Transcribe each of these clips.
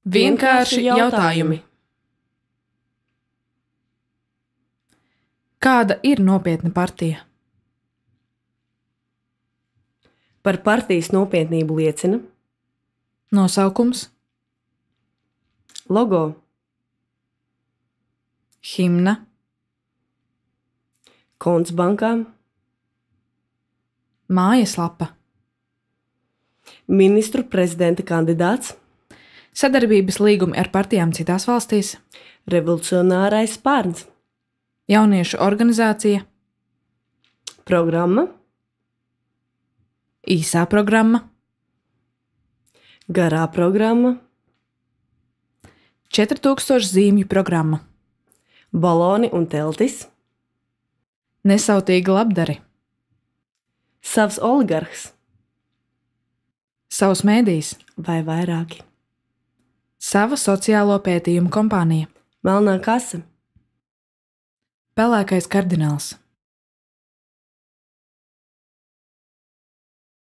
Vienkārši jautājumi. Kāda ir nopietna partija? Par partijas nopietnību liecina Nosaukums, logo, himna, konts bankā, mājaslapa, ministru prezidenta kandidāts, sadarbības līgumi ar partijām citās valstīs, revolucionārais spārns, jauniešu organizācija, programma, īsā programma, garā programma, 4000 zīmju programma, baloni un teltis, nesautīga labdari, savs oligarhs savs mēdījis, vai vairāki, sava sociālo pētījumu kompānija, melnā kasa. pelēkais kardināls.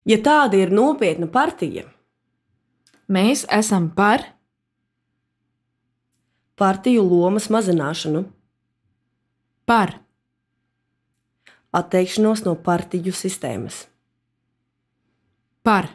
Ja tāda ir nopietna partija, Mēs esam par partiju lomas mazināšanu, par atteikšanos no partiju sistēmas, par